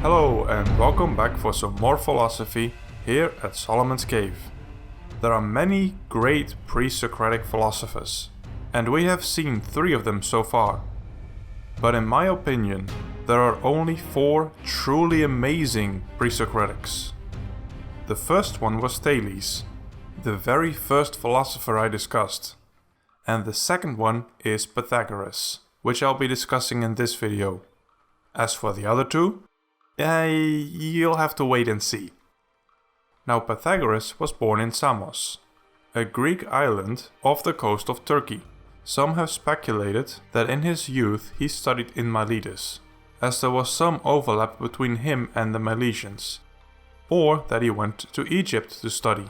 Hello and welcome back for some more philosophy here at Solomon's Cave. There are many great pre-Socratic philosophers, and we have seen 3 of them so far. But in my opinion, there are only 4 truly amazing pre-Socratics. The first one was Thales, the very first philosopher I discussed. And the second one is Pythagoras, which I'll be discussing in this video. As for the other 2, you'll have to wait and see. Now Pythagoras was born in Samos, a Greek island off the coast of Turkey. Some have speculated that in his youth he studied in Miletus, as there was some overlap between him and the Milesians, or that he went to Egypt to study.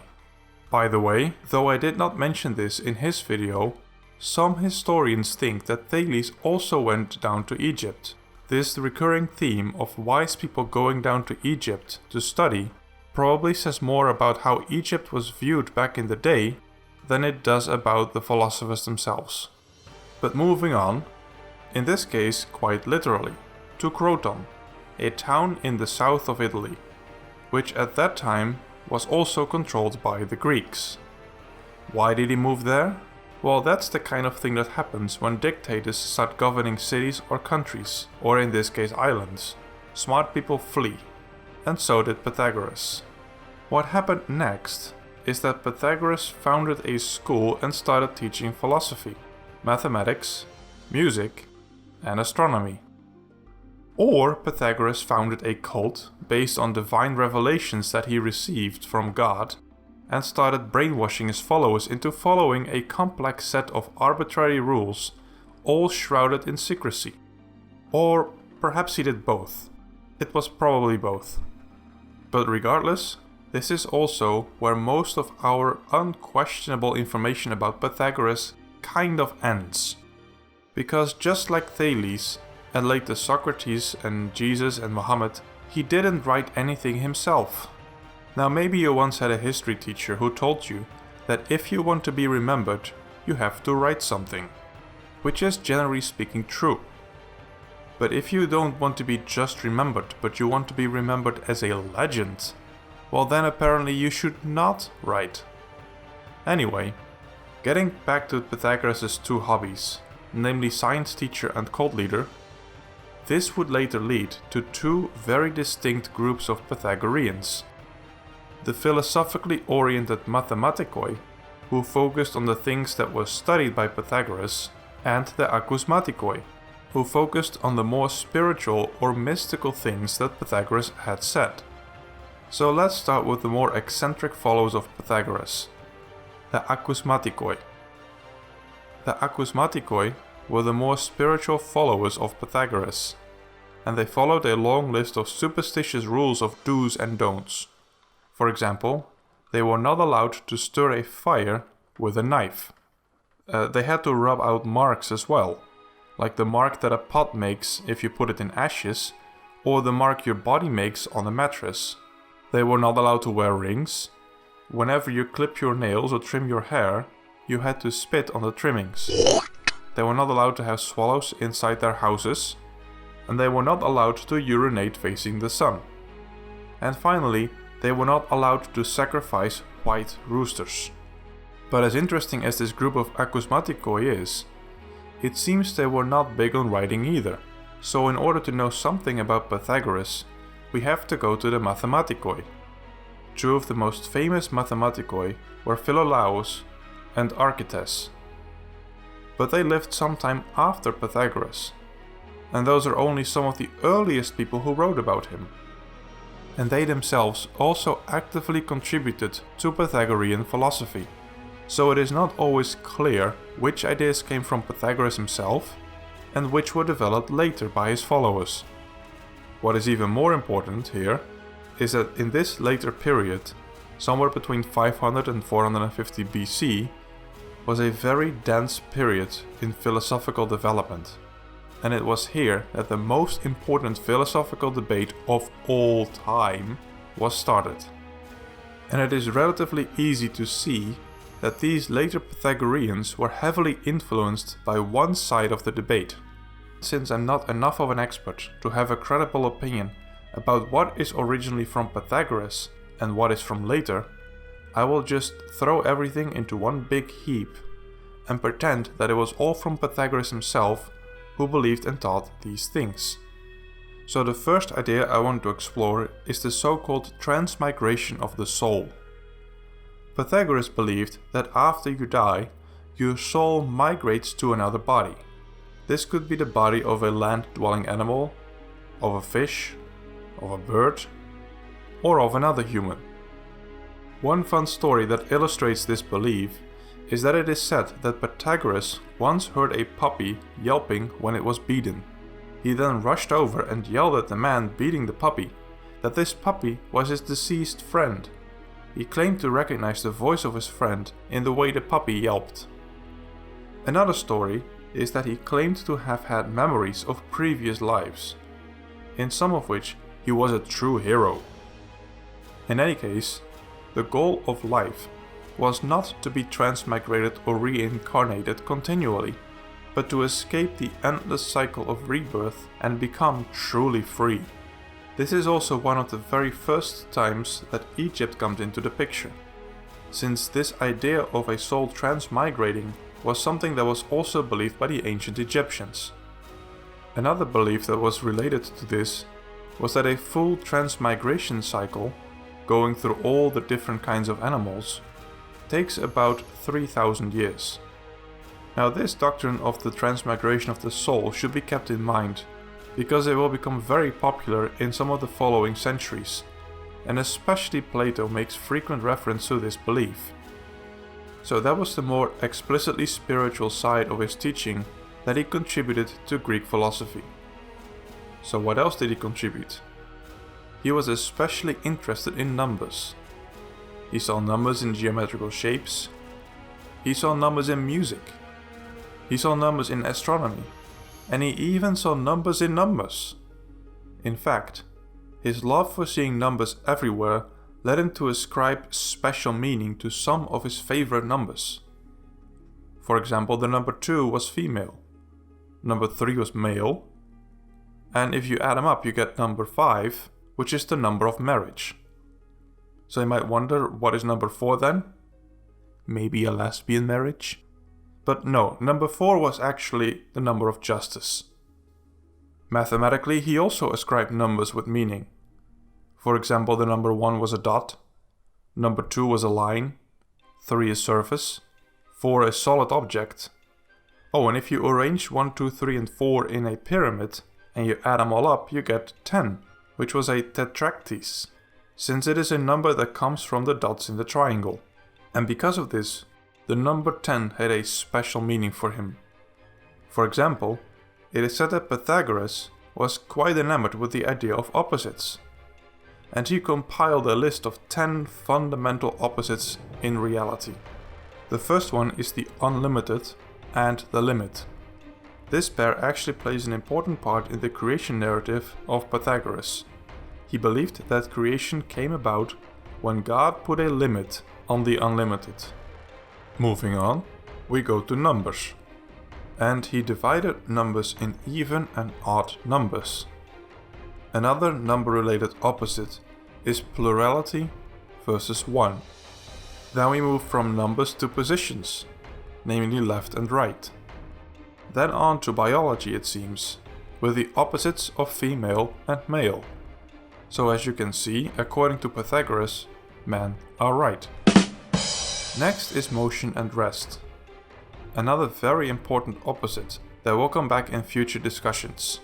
By the way, though I did not mention this in his video, some historians think that Thales also went down to Egypt. This recurring theme of wise people going down to Egypt to study probably says more about how Egypt was viewed back in the day than it does about the philosophers themselves. But moving on, in this case quite literally, to Croton, a town in the south of Italy, which at that time was also controlled by the Greeks. Why did he move there? Well, that's the kind of thing that happens when dictators start governing cities or countries, or in this case islands. Smart people flee, and so did Pythagoras. What happened next is that Pythagoras founded a school and started teaching philosophy, mathematics, music, and astronomy. Or Pythagoras founded a cult based on divine revelations that he received from God and started brainwashing his followers into following a complex set of arbitrary rules, all shrouded in secrecy. Or perhaps he did both. It was probably both. But regardless, this is also where most of our unquestionable information about Pythagoras kind of ends. Because just like Thales, and later Socrates and Jesus and Muhammad, he didn't write anything himself. Now maybe you once had a history teacher who told you that if you want to be remembered, you have to write something. Which is generally speaking true. But if you don't want to be just remembered, but you want to be remembered as a legend, well then apparently you should not write. Anyway, getting back to Pythagoras' 2 hobbies, namely science teacher and cult leader, this would later lead to 2 very distinct groups of Pythagoreans. The philosophically oriented mathematikoi, who focused on the things that were studied by Pythagoras, and the Acousmatikoi, who focused on the more spiritual or mystical things that Pythagoras had said. So let's start with the more eccentric followers of Pythagoras, the Acousmatikoi. The Acousmatikoi were the more spiritual followers of Pythagoras, and they followed a long list of superstitious rules of do's and don'ts. For example, they were not allowed to stir a fire with a knife. They had to rub out marks as well, like the mark that a pot makes if you put it in ashes, or the mark your body makes on a mattress. They were not allowed to wear rings. Whenever you clip your nails or trim your hair, you had to spit on the trimmings. They were not allowed to have swallows inside their houses, and they were not allowed to urinate facing the sun. And finally, they were not allowed to sacrifice white roosters. But as interesting as this group of Acousmatikoi is, it seems they were not big on writing either. So in order to know something about Pythagoras, we have to go to the Mathematikoi. 2 of the most famous Mathematikoi were Philolaus and Archites. But they lived sometime after Pythagoras, and those are only some of the earliest people who wrote about him. And they themselves also actively contributed to Pythagorean philosophy. So it is not always clear which ideas came from Pythagoras himself and which were developed later by his followers. What is even more important here is that in this later period, somewhere between 500 and 450 BC, was a very dense period in philosophical development. And it was here that the most important philosophical debate of all time was started. And it is relatively easy to see that these later Pythagoreans were heavily influenced by one side of the debate. Since I'm not enough of an expert to have a credible opinion about what is originally from Pythagoras and what is from later, I will just throw everything into one big heap and pretend that it was all from Pythagoras himself, who believed and taught these things. So the first idea I want to explore is the so-called transmigration of the soul. Pythagoras believed that after you die, your soul migrates to another body. This could be the body of a land-dwelling animal, of a fish, of a bird, or of another human. One fun story that illustrates this belief is that it is said that Pythagoras once heard a puppy yelping when it was beaten. He then rushed over and yelled at the man beating the puppy that this puppy was his deceased friend. He claimed to recognize the voice of his friend in the way the puppy yelped. Another story is that he claimed to have had memories of previous lives, in some of which he was a true hero. In any case, the goal of life was not to be transmigrated or reincarnated continually, but to escape the endless cycle of rebirth and become truly free. This is also one of the very first times that Egypt comes into the picture, since this idea of a soul transmigrating was something that was also believed by the ancient Egyptians. Another belief that was related to this was that a full transmigration cycle, going through all the different kinds of animals, takes about 3,000 years. Now this doctrine of the transmigration of the soul should be kept in mind, because it will become very popular in some of the following centuries, and especially Plato makes frequent reference to this belief. So that was the more explicitly spiritual side of his teaching that he contributed to Greek philosophy. So what else did he contribute? He was especially interested in numbers. He saw numbers in geometrical shapes. He saw numbers in music. He saw numbers in astronomy. And he even saw numbers in numbers. In fact, his love for seeing numbers everywhere led him to ascribe special meaning to some of his favorite numbers. For example, the number 2 was female, number 3 was male, and if you add them up you get number 5, which is the number of marriage. So you might wonder, what is number 4 then? Maybe a lesbian marriage? But no, number 4 was actually the number of justice. Mathematically, he also ascribed numbers with meaning. For example, the number 1 was a dot, number 2 was a line, 3 a surface, 4 a solid object. Oh, and if you arrange 1, 2, 3 and 4 in a pyramid and you add them all up, you get 10, which was a tetractys, since it is a number that comes from the dots in the triangle. And because of this, the number 10 had a special meaning for him. For example, it is said that Pythagoras was quite enamored with the idea of opposites, and he compiled a list of 10 fundamental opposites in reality. The first one is the unlimited and the limit. This pair actually plays an important part in the creation narrative of Pythagoras. He believed that creation came about when God put a limit on the unlimited. Moving on, we go to numbers. And he divided numbers in even and odd numbers. Another number-related opposite is plurality versus 1. Then we move from numbers to positions, namely left and right. Then on to biology, it seems, with the opposites of female and male. So as you can see, according to Pythagoras, men are right. Next is motion and rest. Another very important opposite that will come back in future discussions.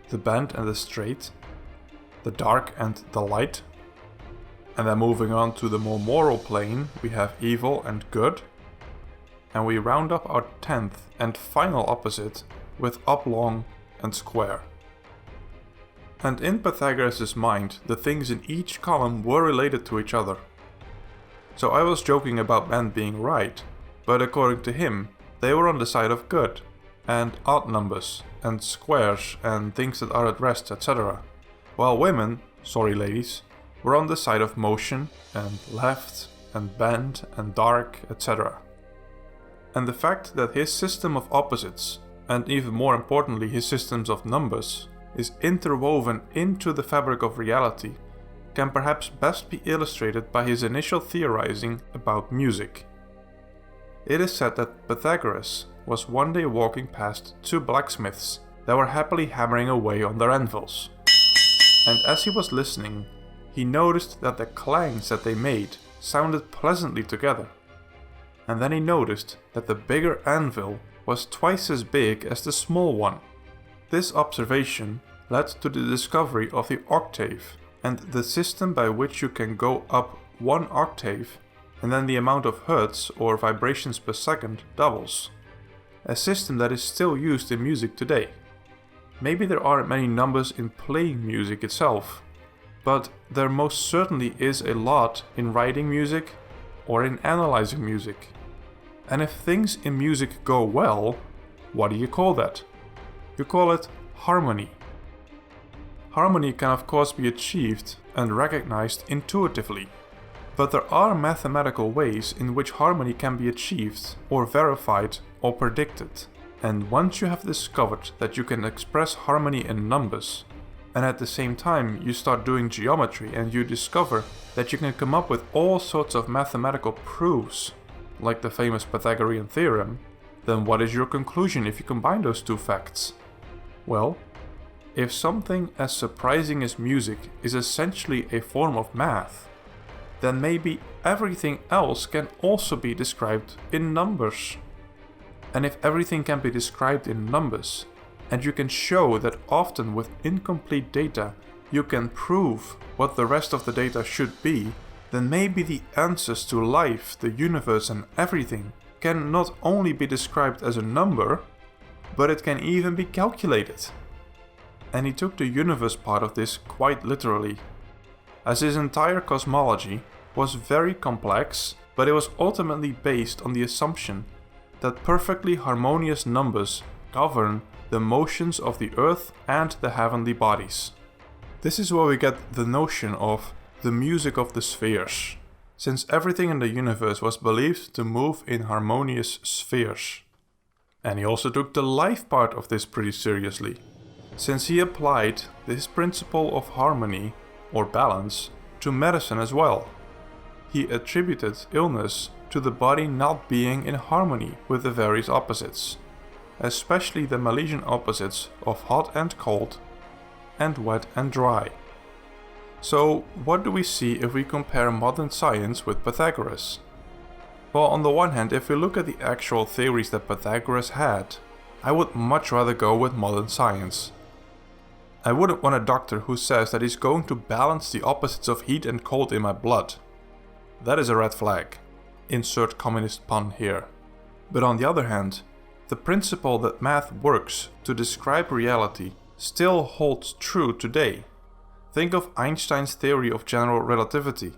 The bend and the straight, the dark and the light. And then moving on to the more moral plane, we have evil and good. And we round up our 10th and final opposite with oblong and square. And in Pythagoras' mind, the things in each column were related to each other. So I was joking about men being right, but according to him, they were on the side of good, and odd numbers, and squares, and things that are at rest, etc. While women, sorry ladies, were on the side of motion, and left, and bend, and dark, etc. And the fact that his system of opposites, and even more importantly his systems of numbers, is interwoven into the fabric of reality can perhaps best be illustrated by his initial theorizing about music. It is said that Pythagoras was one day walking past two blacksmiths that were happily hammering away on their anvils. And as he was listening, he noticed that the clangs that they made sounded pleasantly together. And then he noticed that the bigger anvil was twice as big as the small one. This observation led to the discovery of the octave and the system by which you can go up one octave and then the amount of hertz or vibrations per second doubles. A system that is still used in music today. Maybe there aren't many numbers in playing music itself, but there most certainly is a lot in writing music or in analyzing music. And if things in music go well, what do you call that? You call it harmony. Harmony can of course be achieved and recognized intuitively, but there are mathematical ways in which harmony can be achieved or verified or predicted. And once you have discovered that you can express harmony in numbers, and at the same time you start doing geometry and you discover that you can come up with all sorts of mathematical proofs, like the famous Pythagorean theorem, then what is your conclusion if you combine those two facts? Well, if something as surprising as music is essentially a form of math, then maybe everything else can also be described in numbers. And if everything can be described in numbers, and you can show that often with incomplete data you can prove what the rest of the data should be, then maybe the answers to life, the universe and everything can not only be described as a number, but it can even be calculated. And he took the universe part of this quite literally, as his entire cosmology was very complex, but it was ultimately based on the assumption that perfectly harmonious numbers govern the motions of the earth and the heavenly bodies. This is where we get the notion of the music of the spheres, since everything in the universe was believed to move in harmonious spheres. And he also took the life part of this pretty seriously, since he applied this principle of harmony or balance to medicine as well. He attributed illness to the body not being in harmony with the various opposites, especially the Milesian opposites of hot and cold, and wet and dry. So what do we see if we compare modern science with Pythagoras? Well, on the one hand, if we look at the actual theories that Pythagoras had, I would much rather go with modern science. I wouldn't want a doctor who says that he's going to balance the opposites of heat and cold in my blood. That is a red flag. Insert communist pun here. But on the other hand, the principle that math works to describe reality still holds true today. Think of Einstein's theory of general relativity.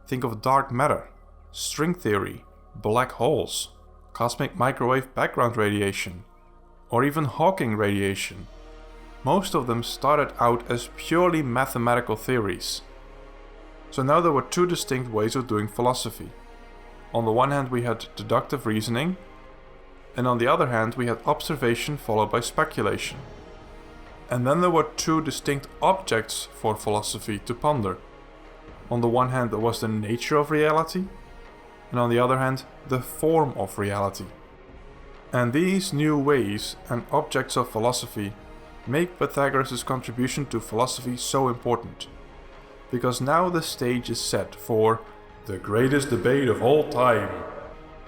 Think of dark matter, string theory, black holes, cosmic microwave background radiation, or even Hawking radiation. Most of them started out as purely mathematical theories. So now there were two distinct ways of doing philosophy. On the one hand we had deductive reasoning, and on the other hand we had observation followed by speculation. And then there were two distinct objects for philosophy to ponder. On the one hand there was the nature of reality, and on the other hand the form of reality. And these new ways and objects of philosophy make Pythagoras' contribution to philosophy so important, because now the stage is set for the greatest debate of all time.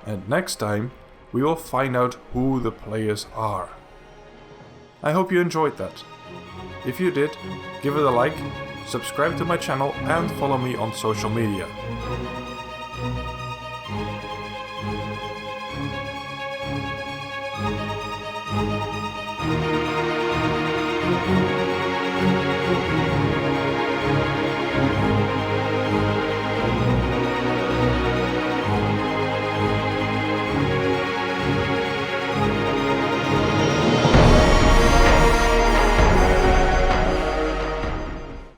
And next time we will find out who the players are. I hope you enjoyed that. If you did, give it a like, subscribe to my channel and follow me on social media.